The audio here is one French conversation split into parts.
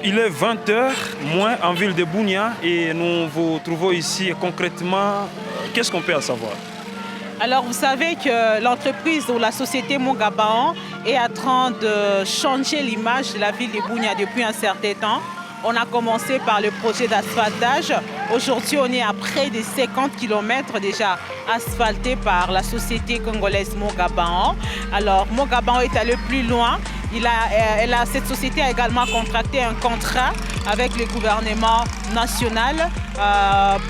Il est 20h moins en ville de Bunia et nous vous trouvons ici concrètement. Qu'est-ce qu'on peut en savoir? Alors vous savez que l'entreprise ou la société Mongabaon est en train de changer l'image de la ville de Bunia depuis un certain temps. On a commencé par le projet d'asphaltage. Aujourd'hui, on est à près de 50 km déjà asphaltés par la société congolaise Mongabaon. Alors Mongabaon est allé plus loin. Cette société a également contracté un contrat avec le gouvernement national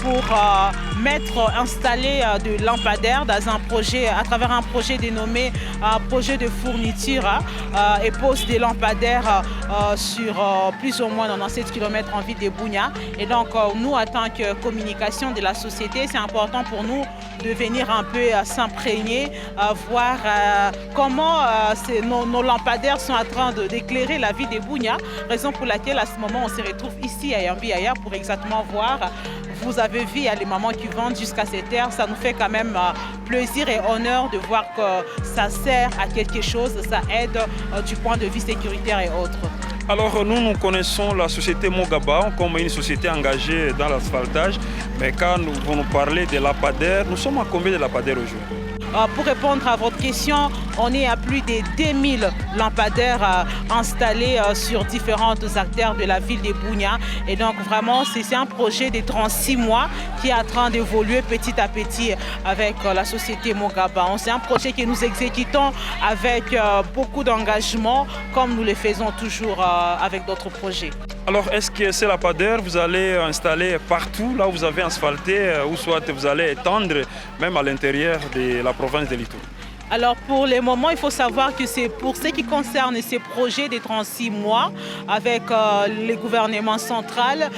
pour installer de lampadaires dans un projet, à travers un projet dénommé projet de fourniture et pose des lampadaires sur plus ou moins 97 km en ville de Bunia. Et donc nous, en tant que communication de la société, c'est important pour nous de venir un peu s'imprégner, voir comment nos lampadaires sont en train d'éclairer la ville de Bunia, raison pour laquelle à ce moment on se retrouve ici à Yambiaya pour exactement voir. Vous avez vu, il y a les mamans qui vendent jusqu'à cette heure, ça nous fait quand même plaisir et honneur de voir que ça sert à quelque chose, ça aide du point de vue sécuritaire et autres. Alors nous connaissons la société Mongabaon comme une société engagée dans l'asphaltage, mais quand vous nous parlez de lampadaires, nous sommes à combien de lampadaires aujourd'hui? Pour répondre à votre question, on est à plus de 2000 lampadaires installés sur différentes artères de la ville de Bunia. Et donc vraiment, c'est un projet de 36 mois qui est en train d'évoluer petit à petit avec la société Mongabaon. C'est un projet que nous exécutons avec beaucoup d'engagement, comme nous le faisons toujours avec d'autres projets. Alors, est-ce que ces lampadaires, vous allez installer partout, là où vous avez asphalté, ou soit vous allez étendre même à l'intérieur de la province de l'Ituri? Alors pour le moment, il faut savoir que c'est pour ce qui concerne ces projets de 36 mois avec le gouvernement central,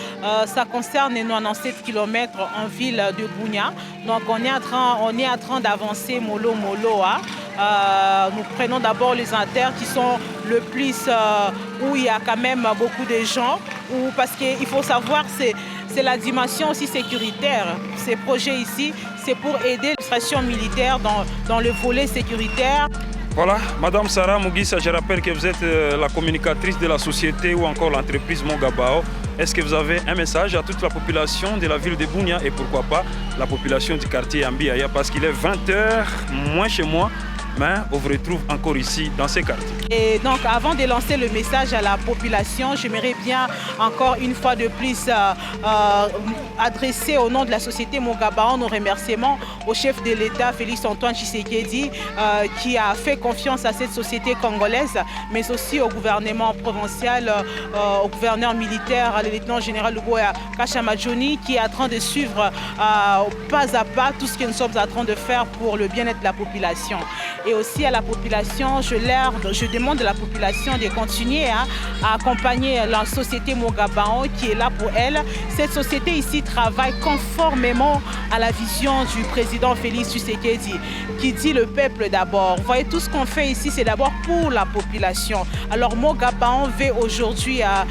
ça concerne 97 km en ville de Bunia. Donc on est en train d'avancer mollo. Nous prenons d'abord les artères qui sont le plus où il y a quand même beaucoup de gens, parce qu'il faut savoir c'est la dimension aussi sécuritaire. Ces projets ici, c'est pour aider l'administration militaire dans le volet sécuritaire. Voilà, Madame Sarah Mugisa, je rappelle que vous êtes la communicatrice de la société ou encore l'entreprise Mongabaon. Est-ce que vous avez un message à toute la population de la ville de Bunia et pourquoi pas la population du quartier Yambiaya, parce qu'il est 20h moins chez moi, mais on vous retrouve encore ici dans ces quartiers. Et donc avant de lancer le message à la population, j'aimerais bien encore une fois de plus adresser au nom de la société Mongabaon nos remerciements au chef de l'État Félix Antoine Tshisekedi qui a fait confiance à cette société congolaise, mais aussi au gouvernement provincial, au gouverneur militaire, le lieutenant général Luboya Kashamadjoni qui est en train de suivre pas à pas tout ce que nous sommes en train de faire pour le bien-être de la population. Et aussi à la population, je demande à la population de continuer à accompagner la société Mongabaon qui est là pour elle. Cette société ici travaille conformément à la vision du président Félix Tshisekedi qui dit le peuple d'abord. Vous voyez, tout ce qu'on fait ici, c'est d'abord pour la population. Alors Mongabaon veut aujourd'hui, à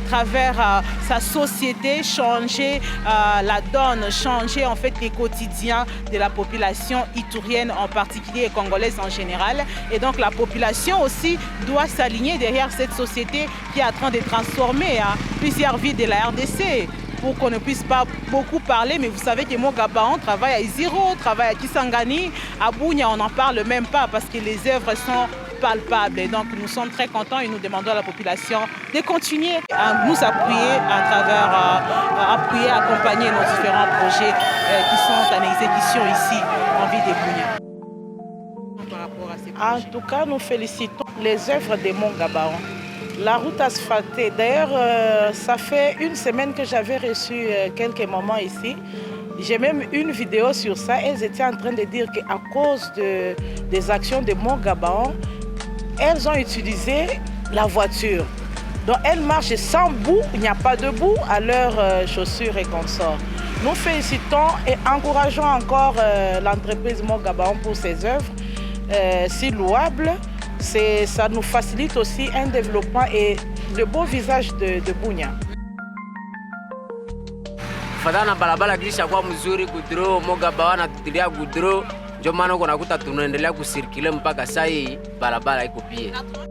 travers sa société, changer la donne, changer en fait les quotidiens de la population iturienne en particulier et congolaise en général. Et donc la population aussi doit s'aligner derrière cette société qui est en train de transformer plusieurs villes de la RDC. Pour qu'on ne puisse pas beaucoup parler, mais vous savez que Mongabaon travaille à Iziro, travaille à Kisangani, à Bunia, on n'en parle même pas parce que les œuvres sont palpables. Et donc nous sommes très contents et nous demandons à la population de continuer à nous appuyer à travers, accompagner nos différents projets qui sont en exécution ici en ville de Bunia. En tout cas, nous félicitons les œuvres de Mongabaon. La route asphaltée, d'ailleurs, ça fait une semaine que j'avais reçu quelques moments ici. J'ai même une vidéo sur ça. Elles étaient en train de dire qu'à cause des actions de Mongabaon, elles ont utilisé la voiture. Donc elles marchent sans bout, il n'y a pas de bout à leurs chaussures et consorts. Nous félicitons et encourageons encore l'entreprise Mongabaon pour ses œuvres si louables. Ça nous facilite aussi un développement et le beau visage de Bunia. Kufatana na barabara kilishakuwa mzuri, gudro Mongabaon anatutilia gudro, ndio maana unakuta tunaendelea kusirkile mpaka saa hii barabara iko pia.